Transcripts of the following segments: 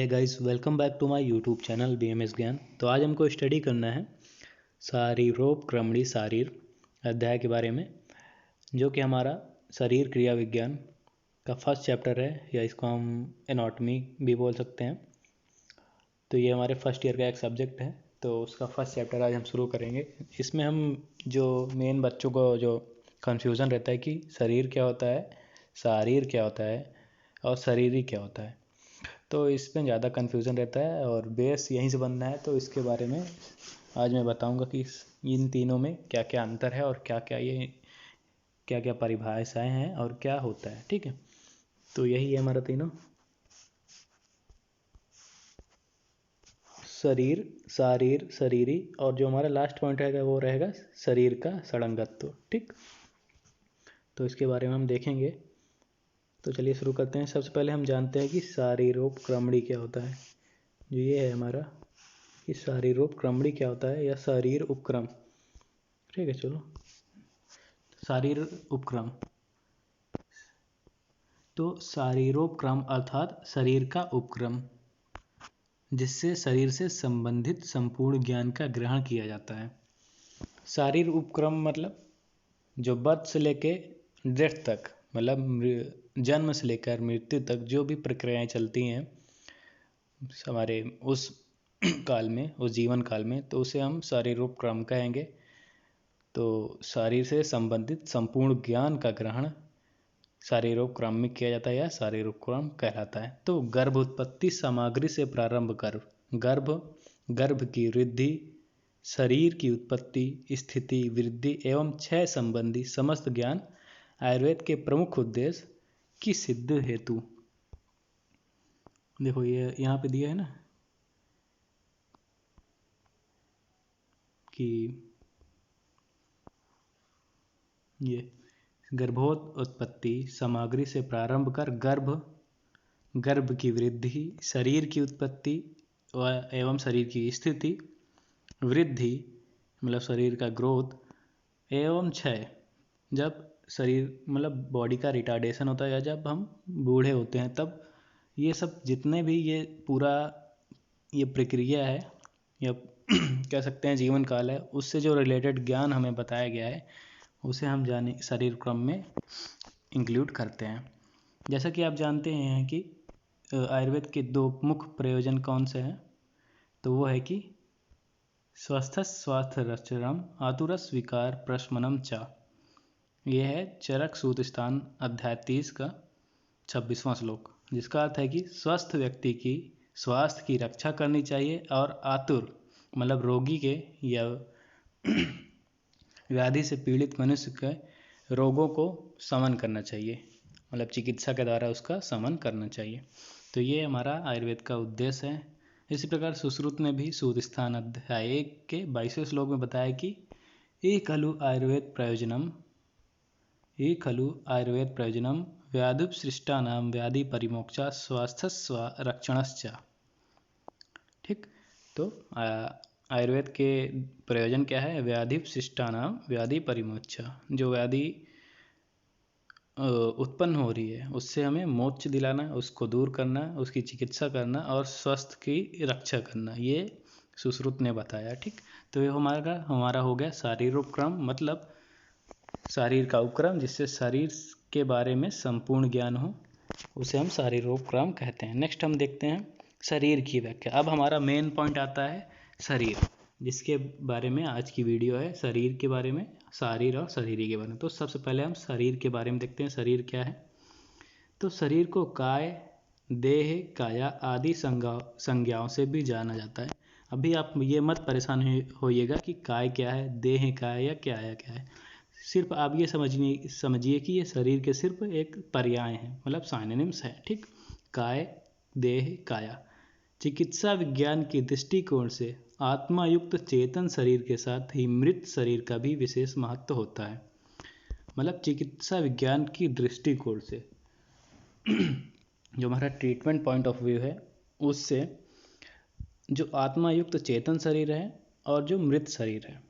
Hey guys, welcome back to my YouTube channel BMS Gyan. तो आज हमको स्टडी करना है शारीरोपक्रमणि शारीर अध्याय के बारे में, जो कि हमारा शरीर क्रिया विज्ञान का फर्स्ट चैप्टर है, या इसको हम एनाटॉमी भी बोल सकते हैं। तो ये हमारे फर्स्ट ईयर का एक सब्जेक्ट है, तो उसका फर्स्ट चैप्टर आज हम शुरू करेंगे। इसमें हम जो मेन बच्चों को जो कन्फ्यूज़न रहता है कि शरीर क्या होता है, शारीर क्या होता है और शरीरी क्या होता है, तो इसमें ज़्यादा कन्फ्यूज़न रहता है और बेस यहीं से बनना है। तो इसके बारे में आज मैं बताऊंगा कि इन तीनों में क्या क्या अंतर है और क्या क्या परिभाषाएं हैं और क्या होता है। ठीक है, तो यही है हमारा तीनों: शरीर, शारीर, शरीरी, और जो हमारा लास्ट पॉइंट रहेगा वो रहेगा शरीर का सड़ंगत्व। ठीक, तो इसके बारे में हम देखेंगे। तो चलिए शुरू करते हैं। सबसे पहले हम जानते हैं कि शारीरोपक्रमणि क्या होता है। जो ये है हमारा कि शारीरोपक्रमणि क्या होता है, या शरीर उपक्रम। ठीक है, चलो शारीर उपक्रम। तो शारीरोपक्रम अर्थात शरीर का उपक्रम, जिससे शरीर से संबंधित संपूर्ण ज्ञान का ग्रहण किया जाता है। शारीर उपक्रम मतलब जो बर्थ से लेके डेथ तक, मतलब जन्म से लेकर मृत्यु तक जो भी प्रक्रियाएं चलती हैं हमारे उस काल में, उस जीवन काल में, तो उसे हम शारीरोपक्रम कहेंगे। तो शरीर से संबंधित संपूर्ण ज्ञान का ग्रहण शारीरोपक्रम में किया जाता है या शारीरोपक्रम कहलाता है। तो गर्भ उत्पत्ति सामग्री से प्रारंभ कर गर्भ की वृद्धि, शरीर की उत्पत्ति, स्थिति, वृद्धि एवं क्षय संबंधी समस्त ज्ञान आयुर्वेद के प्रमुख उद्देश्य की सिद्ध हेतु। देखो ये यहाँ पे दिया है ना कि ये गर्भोत्पत्ति सामग्री से प्रारंभ कर गर्भ की वृद्धि, शरीर की उत्पत्ति एवं शरीर की स्थिति, वृद्धि मतलब शरीर का ग्रोथ, एवं क्षय जब शरीर मतलब बॉडी का रिटार्डेशन होता है, या जब हम बूढ़े होते हैं तब ये सब जितने भी ये पूरा ये प्रक्रिया है, या कह सकते हैं जीवन काल है, उससे जो रिलेटेड ज्ञान हमें बताया गया है उसे हम शरीर क्रम में इंक्लूड करते हैं। जैसा कि आप जानते हैं कि आयुर्वेद के दो मुख्य प्रयोजन कौन से हैं, तो वो है कि स्वास्थ्यरक्षणम आतुरस विकार प्रशमनम च। यह है चरक सूत्र स्थान अध्याय 30 का 26वां श्लोक, जिसका अर्थ है कि स्वस्थ व्यक्ति की स्वास्थ्य की रक्षा करनी चाहिए और आतुर मतलब रोगी के या व्याधि से पीड़ित मनुष्य के रोगों को शमन करना चाहिए, मतलब चिकित्सा के द्वारा उसका शमन करना चाहिए। तो ये हमारा आयुर्वेद का उद्देश्य है। इसी प्रकार सुश्रुत ने भी सूत्र स्थान अध्याय 1 के 22वें श्लोक में बताया कि एक खलु आयुर्वेद प्रयोजनम व्याधुपसृष्टानां व्याधि परिमोक्षा स्वास्थ्यस्व रक्षणश्च। ठीक, तो आयुर्वेद के प्रयोजन क्या है? व्याधिपसृष्टानां व्याधि परिमोक्षा, जो व्याधि उत्पन्न हो रही है उससे हमें मोक्ष दिलाना, उसको दूर करना, उसकी चिकित्सा करना और स्वास्थ्य की रक्षा करना, ये सुश्रुत ने बताया। ठीक, तो ये हमारा हो गया शारीरोपक्रम, मतलब शरीर का उपक्रम, जिससे शरीर के बारे में संपूर्ण ज्ञान हो, उसे हम शारीरोपक्रम कहते हैं। नेक्स्ट हम देखते हैं शरीर की व्याख्या। अब हमारा मेन पॉइंट आता है शरीर, जिसके बारे में आज की वीडियो है, शरीर के बारे में, शारीर और शरीरी के बारे में। तो सबसे पहले हम शरीर के बारे में देखते हैं, शरीर क्या है। तो शरीर को काय, देह, काया आदि संज्ञाओं से भी जाना जाता है। अभी आप ये मत परेशान होइएगा कि काय क्या है, देह क्या है, या क्या है। सिर्फ आप ये समझिए कि ये शरीर के सिर्फ एक पर्याय हैं, मतलब साइनोनिम्स है। ठीक, काय, देह, काया। चिकित्सा विज्ञान की दृष्टिकोण से आत्मायुक्त चेतन शरीर के साथ ही मृत शरीर का भी विशेष महत्व होता है। मतलब चिकित्सा विज्ञान की दृष्टिकोण से जो हमारा ट्रीटमेंट पॉइंट ऑफ व्यू है, उससे जो आत्मायुक्त चेतन शरीर है और जो मृत शरीर है,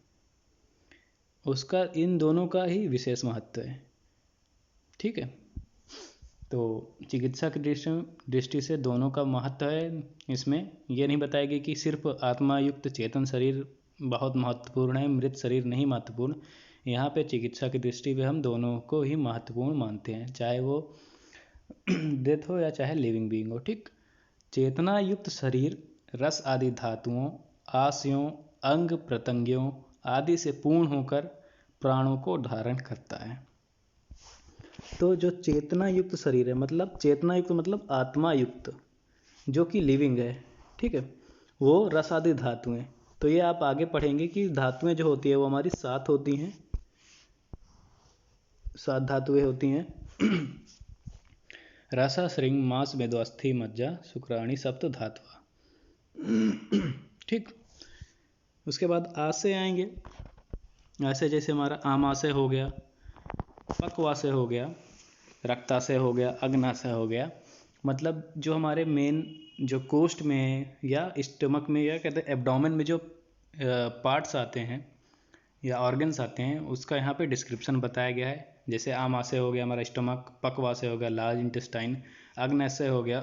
उसका इन दोनों का ही विशेष महत्व है। ठीक है, तो चिकित्सा की दृष्टि से दोनों का महत्व है। इसमें ये नहीं बताएगी कि सिर्फ आत्मायुक्त चेतन शरीर बहुत महत्वपूर्ण है, मृत शरीर नहीं महत्वपूर्ण। यहाँ पे चिकित्सा की दृष्टि पे हम दोनों को ही महत्वपूर्ण मानते हैं, चाहे वो डेथ हो या चाहे लिविंग बीइंग हो। ठीक, चेतना युक्त शरीर रस आदि धातुओं, आशयों, अंग प्रत्यंगों आदि से पूर्ण होकर प्राणों को धारण करता है। तो जो चेतना युक्त शरीर है, मतलब चेतना युक्त मतलब आत्मा युक्त, जो कि लिविंग है, ठीक है, वो रस आदि धातुएं। तो ये आप आगे पढ़ेंगे कि धातुएं जो होती है वो हमारी 7 होती हैं, 7 धातुएं होती हैं। रस श्रृंग मांस मेदो अस्थि मज्जा शुक्राणी सप्त धातुआ। ठीक, उसके बाद आशय आएंगे। ऐसे जैसे हमारा आमाशय हो गया, पक्वाशय हो गया, रक्ताशय हो गया, अग्नाशय हो गया। मतलब जो हमारे मेन जो कोष्ठ में या स्टमक में या कहते हैं एब्डोमेन में जो पार्ट्स आते हैं या ऑर्गन्स आते हैं, उसका यहाँ पे डिस्क्रिप्शन बताया गया है। जैसे आमाशय हो गया हमारा स्टमक, पक्वाशय हो गया लार्ज इंटेस्टाइन, अग्नाशय हो गया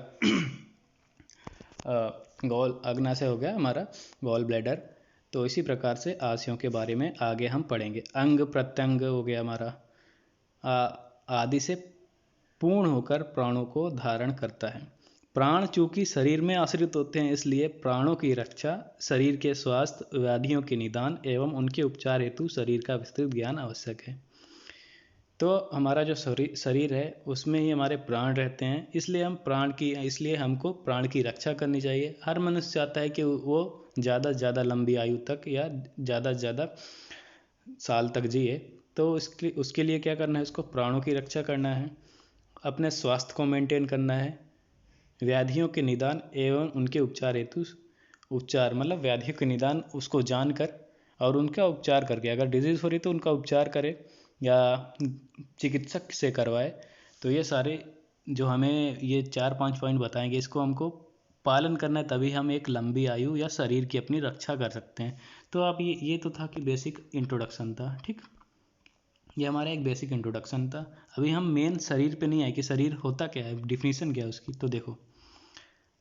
अग्नाशय हो गया हमारा गॉल ब्लैडर। तो इसी प्रकार से आशयों के बारे में आगे हम पढ़ेंगे। अंग प्रत्यंग हो गया हमारा आदि से पूर्ण होकर प्राणों को धारण करता है। प्राण चूंकि शरीर में आश्रित होते हैं, इसलिए प्राणों की रक्षा, शरीर के स्वास्थ्य, व्याधियों के निदान एवं उनके उपचार हेतु शरीर का विस्तृत ज्ञान आवश्यक है। तो हमारा जो शरीर है उसमें ही हमारे प्राण रहते हैं, इसलिए हमको प्राण की रक्षा करनी चाहिए। हर मनुष्य चाहता है कि वो ज़्यादा से ज़्यादा लंबी आयु तक या ज़्यादा से ज़्यादा साल तक जिए। तो उसके लिए क्या करना है, उसको प्राणों की रक्षा करना है, अपने स्वास्थ्य को मेंटेन करना है, व्याधियों के निदान एवं उनके उपचार हेतु, उपचार मतलब व्याधियों के निदान उसको जानकर और उनका उपचार करके, अगर डिजीज़ हो रही तो उनका उपचार करे या चिकित्सक से करवाए। तो ये सारे जो हमें ये 4-5 पॉइंट बताएंगे, इसको हमको पालन करना है, तभी हम एक लंबी आयु या शरीर की अपनी रक्षा कर सकते हैं। तो आप ये तो था कि बेसिक इंट्रोडक्शन था। ठीक, ये हमारा एक बेसिक इंट्रोडक्शन था। अभी हम मेन शरीर पे नहीं आए कि शरीर होता क्या है, डिफिनीशन क्या है उसकी। तो देखो,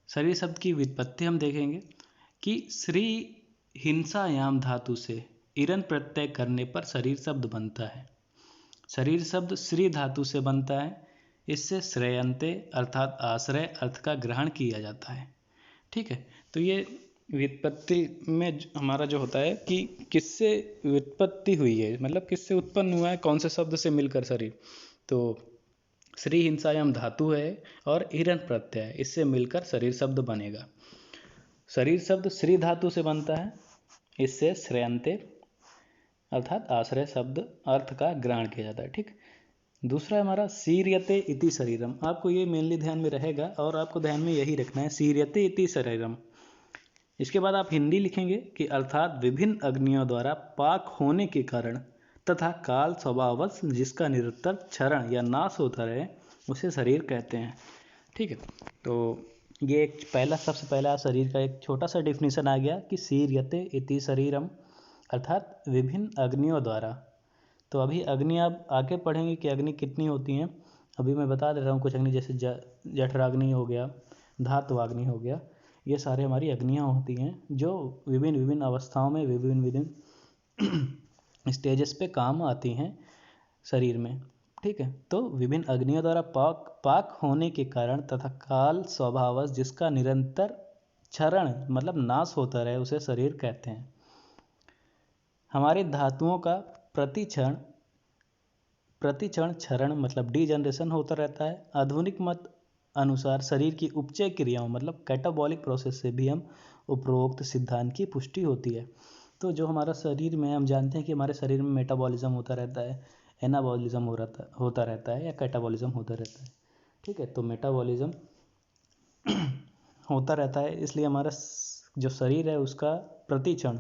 शरीर शब्द की व्युत्पत्ति हम देखेंगे कि श्री हिंसायाम धातु से इरन प्रत्यय करने पर शरीर शब्द बनता है। शरीर शब्द श्री धातु से बनता है, इससे श्रेयंते अर्थात आश्रय अर्थ का ग्रहण किया जाता है। ठीक है, तो ये व्युत्पत्ति में हमारा जो होता है कि किससे व्युत्पत्ति हुई है, मतलब किससे उत्पन्न हुआ है, कौन से शब्द से मिलकर शरीर। तो श्री हिंसायाम धातु है और हिरन प्रत्यय, इससे मिलकर शरीर शब्द बनेगा। शरीर शब्द श्री धातु से बनता है, इससे श्रेयंते अर्थात आश्रय शब्द अर्थ का ग्रहण किया जाता है। ठीक, दूसरा हमारा सीर्यते इति शरीरम। आपको ये मेनली ध्यान में रहेगा और आपको ध्यान में यही रखना है, सीर्यते इति शरीरम। इसके बाद आप हिंदी लिखेंगे कि अर्थात विभिन्न अग्नियों द्वारा पाक होने के कारण तथा काल स्वभावश जिसका निरंतर क्षरण या नाश होता रहे, उसे शरीर कहते हैं। ठीक है, तो ये एक सबसे पहला शरीर का एक छोटा सा डिफिनीशन आ गया कि सीर्यते इति शरीरम, अर्थात विभिन्न अग्नियों द्वारा। तो अभी अग्नि आप आगे पढ़ेंगे कि अग्नि कितनी होती हैं। अभी मैं बता दे रहा हूँ कुछ अग्नि, जैसे जठराग्नि हो गया, धात्वाग्नि हो गया, ये सारे हमारी अग्नियाँ होती हैं जो विभिन्न अवस्थाओं में विभिन्न स्टेजेस पे काम आती हैं शरीर में। ठीक है, तो विभिन्न अग्नियों द्वारा पाक होने के कारण तथा काल स्वभावश जिसका निरंतर क्षरण मतलब नाश होता रहे, उसे शरीर कहते हैं। हमारी धातुओं का प्रतिक्षण क्षरण मतलब डीजनरेशन होता रहता है। आधुनिक मत अनुसार शरीर की उपचय क्रियाओं मतलब कैटाबॉलिक प्रोसेस से भी हम उपरोक्त सिद्धांत की पुष्टि होती है। तो जो हमारा शरीर में, हम जानते हैं कि हमारे शरीर में मेटाबॉलिज्म होता रहता है, एनाबॉलिज्म होता रहता है या कैटाबॉलिज्म होता रहता है। ठीक है, तो मेटाबॉलिज्म होता रहता है, इसलिए हमारा जो शरीर है उसका प्रतिक्षण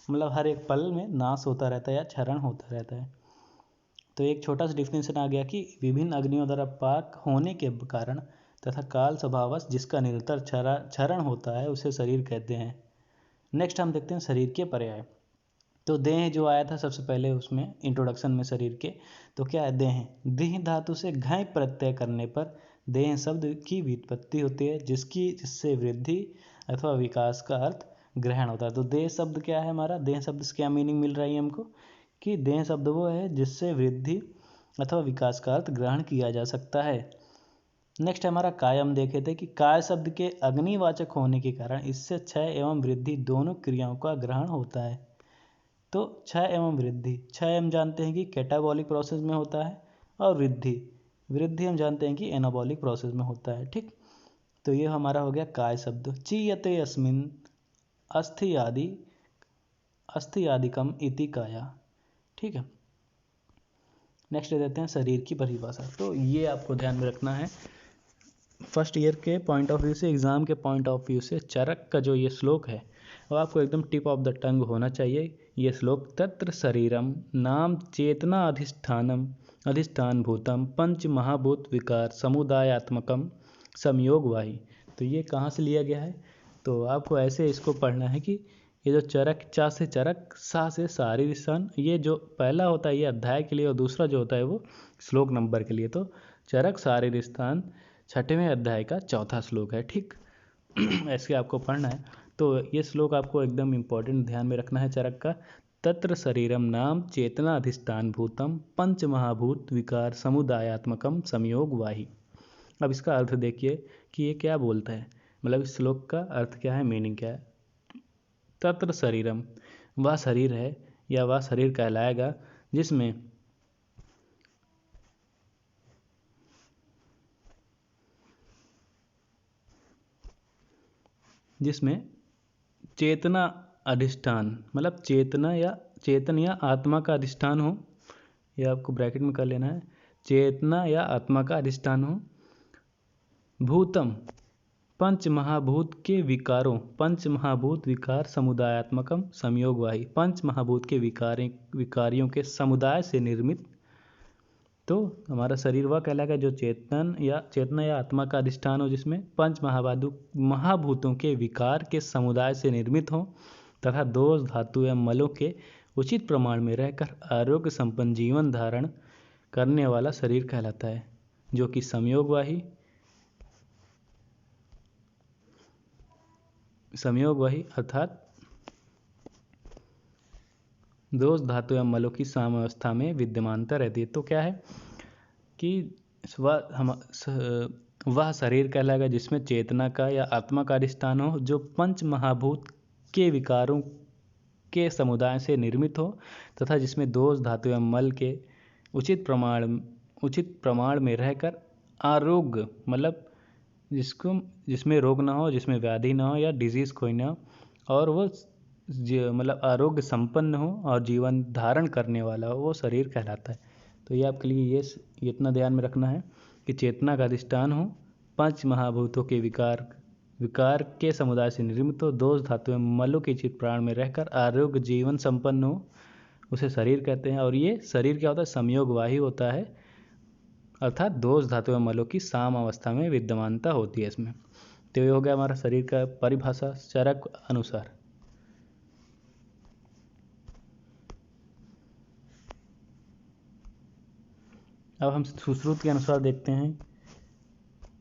मतलब हर एक पल में नाश होता रहता है या क्षरण होता रहता है। तो एक छोटा सा डिफिनेशन आ गया कि विभिन्न अग्नियों द्वारा पाक होने के कारण तथा काल स्वभावश जिसका निरंतर क्षरण होता है, उसे शरीर कहते हैं। नेक्स्ट हम देखते हैं शरीर के पर्याय। तो देह जो आया था सबसे पहले उसमें इंट्रोडक्शन में शरीर के, तो क्या है देह। देह धातु से घय प्रत्यय करने पर देह शब्द की व्युत्पत्ति होती है जिससे वृद्धि अथवा विकास का अर्थ ग्रहण होता है। तो देह शब्द क्या है हमारा? देह शब्द से क्या मीनिंग मिल रही है हमको कि देह शब्द वो है जिससे वृद्धि अथवा विकास का अर्थ ग्रहण किया जा सकता है। नेक्स्ट हमारा काय हम देखे थे कि काय शब्द के अग्निवाचक होने के कारण इससे क्षय एवं वृद्धि दोनों क्रियाओं का ग्रहण होता है। तो क्षय एवं वृद्धि, क्षय हम जानते हैं कि कैटाबॉलिक प्रोसेस में होता है और वृद्धि हम जानते हैं कि एनाबॉलिक प्रोसेस में होता है। ठीक, तो ये हमारा हो गया काय शब्द। चीयते अस्मिन् अस्थि आदिकम इति काया। ठीक है, नेक्स्ट ले देते हैं शरीर की परिभाषा। तो ये आपको ध्यान में रखना है फर्स्ट ईयर के पॉइंट ऑफ व्यू से, एग्जाम के पॉइंट ऑफ व्यू से चरक का जो ये श्लोक है वो आपको एकदम टिप ऑफ द टंग होना चाहिए। ये श्लोक तत्र शरीरम नाम चेतना अधिष्ठान भूतम पंच महाभूत विकार समुदायात्मकम संयोग वाही। तो ये कहाँ से लिया गया है? तो आपको ऐसे इसको पढ़ना है कि ये जो चरक, चा से चरक, सा से शारीर स्थान, ये जो पहला होता है ये अध्याय के लिए और दूसरा जो होता है वो श्लोक नंबर के लिए। तो चरक शारीर स्थान 6वें अध्याय का 4था श्लोक है। ठीक, ऐसे आपको पढ़ना है। तो ये श्लोक आपको एकदम इम्पोर्टेंट ध्यान में रखना है चरक का। तत्र शरीरम नाम चेतना अधिष्ठान भूतम पंच महाभूत विकार समुदायात्मकम संयोग वाही। अब इसका अर्थ देखिए कि ये क्या बोलता है, मतलब इस श्लोक का अर्थ क्या है, मीनिंग क्या है। तत्र शरीरम, वह शरीर है या वह शरीर कहलाएगा जिसमें चेतना अधिष्ठान, मतलब चेतन या आत्मा का अधिष्ठान हो, यह आपको ब्रैकेट में कर लेना है, चेतना या आत्मा का अधिष्ठान हो। भूतम, पंच महाभूत के विकारों, पंच महाभूत विकार समुदायात्मकम संयोगवाही, पंच महाभूत के विकारियों के समुदाय से निर्मित। तो हमारा शरीर वह कहलाएगा जो चेतना या आत्मा का अधिष्ठान हो, जिसमें पंच महाभूतों के विकार के समुदाय से निर्मित हो तथा दोष धातु या मलों के उचित प्रमाण में रहकर आरोग्य संपन्न जीवन धारण करने वाला शरीर कहलाता है, जो कि संयोगवाही अर्थात दोष धातु या मलों की साम्यावस्था में विद्यमानता रहती है। तो क्या है कि वह शरीर कहलाएगा जिसमें चेतना का या आत्मा का अधिष्ठान हो, जो पंच महाभूत के विकारों के समुदाय से निर्मित हो तथा जिसमें दोष धातु या मल के उचित प्रमाण में रहकर आरोग्य, मतलब जिसमें रोग ना हो, जिसमें व्याधि ना हो या डिजीज कोई ना हो, और वो मतलब आरोग्य संपन्न हो और जीवन धारण करने वाला हो, वो शरीर कहलाता है। तो ये आपके लिए ये इतना ध्यान में रखना है कि चेतना का अधिष्ठान हो, पंच महाभूतों के विकार के समुदाय से निर्मित हो, दोष धातु एवं मलों के चित प्राण में रहकर आरोग्य जीवन संपन्न हो, उसे शरीर कहते हैं। और ये शरीर क्या होता है? संयोगवाही होता है, अर्थात दोष धातु एवं मलों की साम अवस्था में विद्यमानता होती है इसमें। तो ये हो गया हमारा शरीर का परिभाषा चरक अनुसार। अब हम सुश्रुत के अनुसार देखते हैं।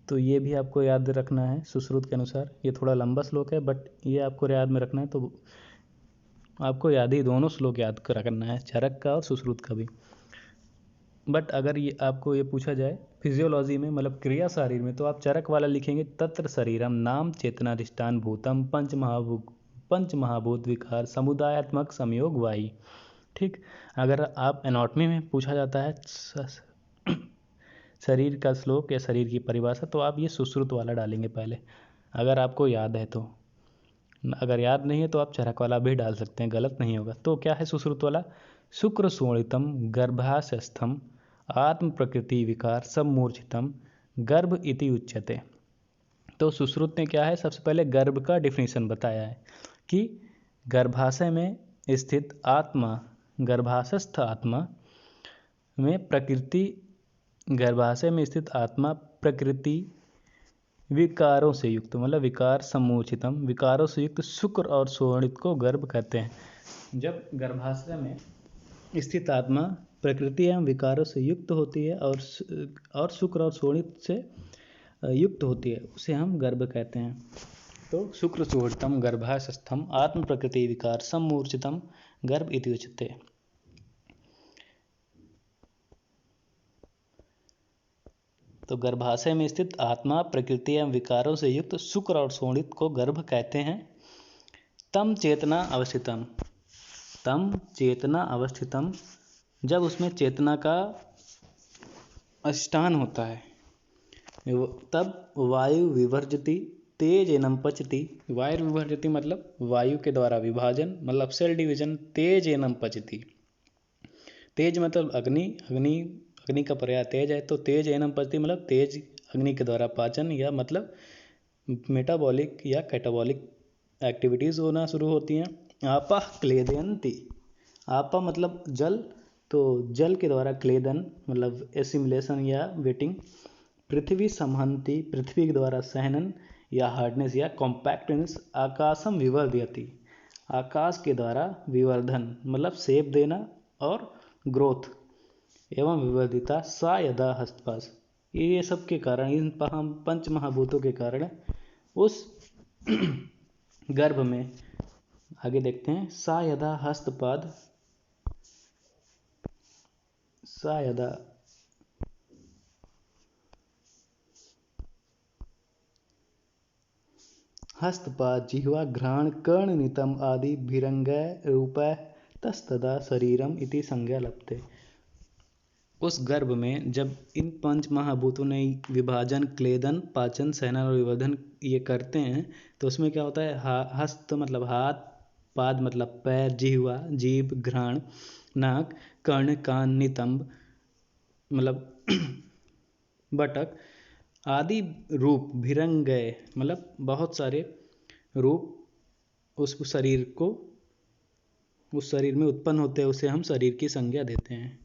तो ये भी आपको याद रखना है सुश्रुत के अनुसार। ये थोड़ा लंबा श्लोक है बट ये आपको याद में रखना है। तो आपको याद ही दोनों श्लोक याद करना है, चरक का और सुश्रुत का भी। बट अगर ये आपको ये पूछा जाए फिजियोलॉजी में, मतलब क्रिया शरीर में, तो आप चरक वाला लिखेंगे तत्र शरीरम नाम चेतनाधिष्ठान भूतम पंच महाभूत विकार समुदायात्मक संयोग वाही। ठीक, अगर आप एनाटॉमी में पूछा जाता है शरीर का श्लोक या शरीर की परिभाषा, तो आप ये सुश्रुत वाला डालेंगे पहले, अगर आपको याद है तो। अगर याद नहीं है तो आप चरक वाला भी डाल सकते हैं, गलत नहीं होगा। तो क्या है सुश्रुत वाला? शुक्र शोणितम गर्भाशयस्थम आत्म प्रकृति विकार सम्मूर्छितम गर्भ इति उच्यते। तो सुश्रुत ने क्या है, सबसे पहले गर्भ का डिफिनीशन बताया है कि गर्भाशय में स्थित आत्मा, गर्भाशयस्थ आत्मा में प्रकृति, गर्भाशय में स्थित आत्मा प्रकृति विकारों से युक्त, मतलब विकार सम्मूर्छितम, विकारों से युक्त शुक्र और शोणित को गर्भ कहते हैं। जब गर्भाशय में स्थित आत्मा प्रकृति एवं विकारों से युक्त होती है और शुक्र और शोणित से युक्त होती है उसे हम गर्भ कहते हैं। तो शुक्र सुहृतम गर्भाशस्थम आत्म प्रकृति विकार सम्मूर्छितम गर्भ इति उच्यते। तो गर्भाशय में स्थित आत्मा प्रकृति एवं विकारों से युक्त शुक्र और शोणित को गर्भ कहते हैं। तम चेतना अवस्थितम, तम चेतना अवस्थितम, जब उसमें चेतना का अधिष्ठान होता है तब वायु विवर्जति तेज एनम पचति। वायु विवर्जति मतलब वायु के द्वारा विभाजन, मतलब सेल डिवीजन। तेज एनम पचति, तेज मतलब अग्नि, अग्नि का पर्याय तेज है। तो तेज एनम पचति मतलब तेज अग्नि के द्वारा पाचन या मतलब मेटाबॉलिक या कैटाबॉलिक एक्टिविटीज़ होना शुरू होती हैं। आपा क्लेदयन्ति, आपा मतलब जल, तो जल के द्वारा क्लेदन मतलब एसिमिलेशन या वेटिंग। पृथ्वी समहन्ति, पृथ्वी के द्वारा सहनन या हार्डनेस या कॉम्पैक्टनेस। आकाशम विवर्धयति, आकाश के द्वारा विवर्धन मतलब शेप देना और ग्रोथ। एवं विवर्धिता सा यदा हस्तपास, ये सब के कारण, इन पंच महाभूतों के कारण उस गर्भ में, आगे देखते हैं, सा यदा हस्तपाद, सा यदा हस्तपाद जिह्वा घ्राण कर्ण नितम आदि भिरंगय रूपय तस्तदा शरीरम इति संज्ञा लप्ते। उस गर्भ में जब इन पंच महाभूतों ने विभाजन, क्लेदन, पाचन, सहनन और विवर्धन ये करते हैं तो उसमें क्या होता है, हस्त मतलब हाथ, पाद मतलब पैर, जिह्वा जीभ, घ्राण नाक, कर्ण कान, नितंब मतलब बटक आदि रूप, भिरंगय मतलब बहुत सारे रूप उस शरीर को, उस शरीर में उत्पन्न होते हैं, उसे हम शरीर की संज्ञा देते हैं।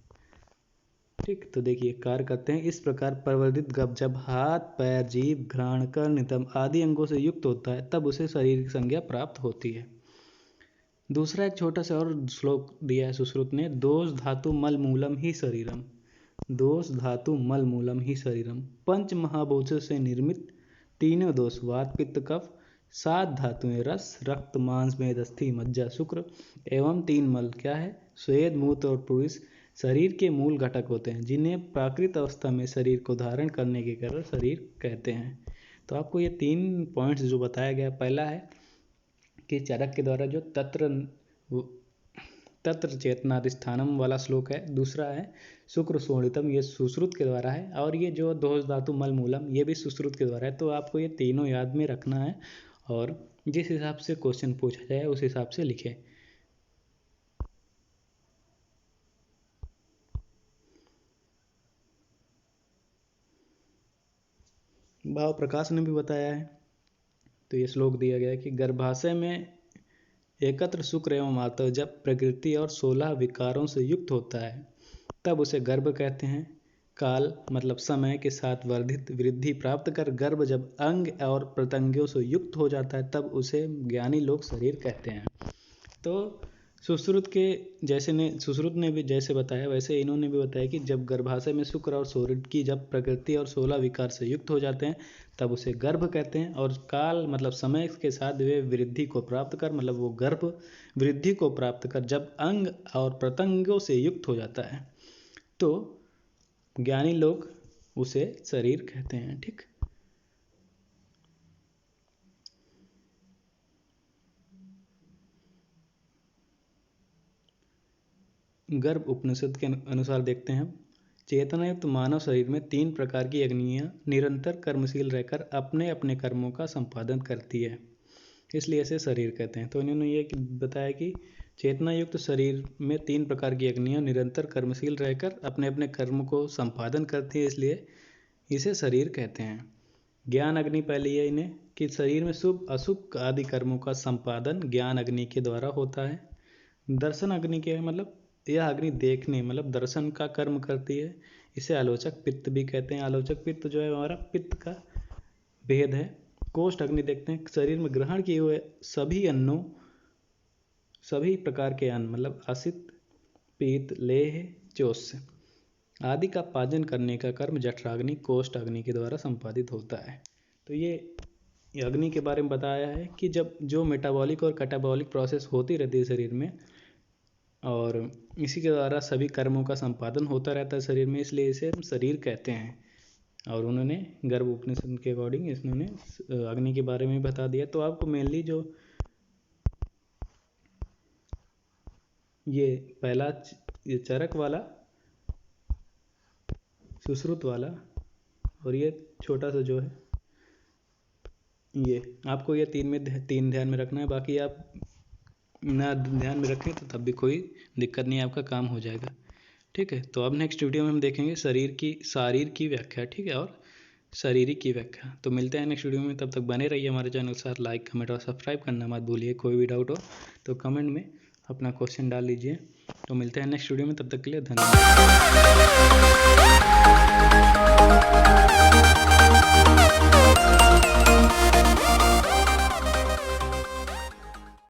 ठीक, तो देखिए कार्य करते हैं। इस प्रकार प्रवर्धित गर्भ जब हाथ, पैर, जीभ, घ्राण, कर्ण, नितंब आदि अंगों से युक्त होता है तब उसे शरीर की संज्ञा प्राप्त होती है। दूसरा एक छोटा सा और श्लोक दिया है सुश्रुत ने, दोष धातु मल मूलम ही शरीरम, दोष धातु मल मूलम ही शरीरम। पंच महाभूतों से निर्मित तीनों दोष, वात पित्त कफ, 7 धातुएं रस रक्त मांस मेद अस्थि मज्जा शुक्र एवं 3 मल क्या है, स्वेद मूत्र और पुरुष शरीर के मूल घटक होते हैं, जिन्हें प्राकृत अवस्था में शरीर को धारण करने के कारण शरीर कहते हैं। तो आपको ये 3 पॉइंट्स जो बताया गया, पहला है कि चाणक्य के द्वारा जो तत्र चेतनाधिष्ठानम वाला श्लोक है, दूसरा है शुक्र शोणितम, ये सुश्रुत के द्वारा है, और ये जो दोष धातु मल मूलम ये भी सुश्रुत के द्वारा है। तो आपको ये तीनों याद में रखना है और जिस हिसाब से क्वेश्चन पूछा जाए उस हिसाब से लिखें। भाव प्रकाश ने भी बताया है। तो ये श्लोक दिया गया है कि गर्भाशय में एकत्र शुक्र एवं आत्मा जब प्रकृति और 16 विकारों से युक्त होता है तब उसे गर्भ कहते हैं। काल मतलब समय के साथ वर्धित वृद्धि प्राप्त कर गर्भ जब अंग और प्रत्यंगों से युक्त हो जाता है तब उसे ज्ञानी लोग शरीर कहते हैं। तो सुश्रुत ने भी जैसे बताया वैसे इन्होंने भी बताया कि जब गर्भाशय में शुक्र और शोणित की जब प्रकृति और 16 विकार से युक्त हो जाते हैं तब उसे गर्भ कहते हैं। और काल मतलब समय के साथ वे वृद्धि को प्राप्त कर, मतलब वो गर्भ वृद्धि को प्राप्त कर जब अंग और प्रत्यंगों से युक्त हो जाता है तो ज्ञानी लोग उसे शरीर कहते हैं। ठीक, गर्भ उपनिषद के अनुसार देखते हैं, चेतनायुक्त मानव शरीर में 3 प्रकार की अग्नियां निरंतर कर्मशील रहकर अपने अपने कर्मों का संपादन करती है, इसलिए इसे शरीर कहते हैं। तो इन्होंने ये बताया कि चेतनायुक्त शरीर में 3 प्रकार की अग्नियां निरंतर कर्मशील रहकर अपने अपने कर्म को संपादन करती है, इसलिए इसे शरीर कहते हैं। ज्ञान अग्नि पहले है इन्हें कि शरीर में शुभ अशुभ आदि कर्मों का संपादन ज्ञान अग्नि के द्वारा होता है। दर्शन अग्नि के मतलब यह अग्नि देखने मतलब दर्शन का कर्म करती है, इसे आलोचक पित्त भी कहते हैं। आलोचक पित्त जो है हमारा पित्त का भेद है। कोष्ठ अग्नि देखते हैं, शरीर में ग्रहण किए हुए सभी अन्नों, सभी प्रकार के अन्न मतलब असित पीत लेह चोष्य आदि का पाचन करने का कर्म जठराग्नि कोष्ठाग्नि के द्वारा संपादित होता है। तो ये अग्नि के बारे में बताया है कि जब जो मेटाबॉलिक और कैटाबॉलिक प्रोसेस होती रहती है शरीर में, और इसी के द्वारा सभी कर्मों का संपादन होता रहता है शरीर में, इसलिए इसे हम शरीर कहते हैं। और उन्होंने गर्भ उपनिषद के अकॉर्डिंग इन्होंने अग्नि के बारे में बता दिया। तो आपको मेनली जो ये पहला ये चरक वाला, सुश्रुत वाला, और ये छोटा सा जो है ये, आपको ये तीन ध्यान में रखना है। बाकी आप ना ध्यान में रखें तो तब भी कोई दिक्कत नहीं है, आपका काम हो जाएगा। ठीक है, तो अब नेक्स्ट वीडियो में हम देखेंगे शारीर की व्याख्या, ठीक है, और शारीरिक की व्याख्या। तो मिलते हैं नेक्स्ट वीडियो में, तब तक बने रहिए हमारे चैनल के साथ। लाइक कमेंट और सब्सक्राइब करना मत भूलिए। कोई भी डाउट हो तो कमेंट में अपना क्वेश्चन डाल लीजिए। तो मिलते हैं नेक्स्ट वीडियो में, तब तक के लिए धन्यवाद।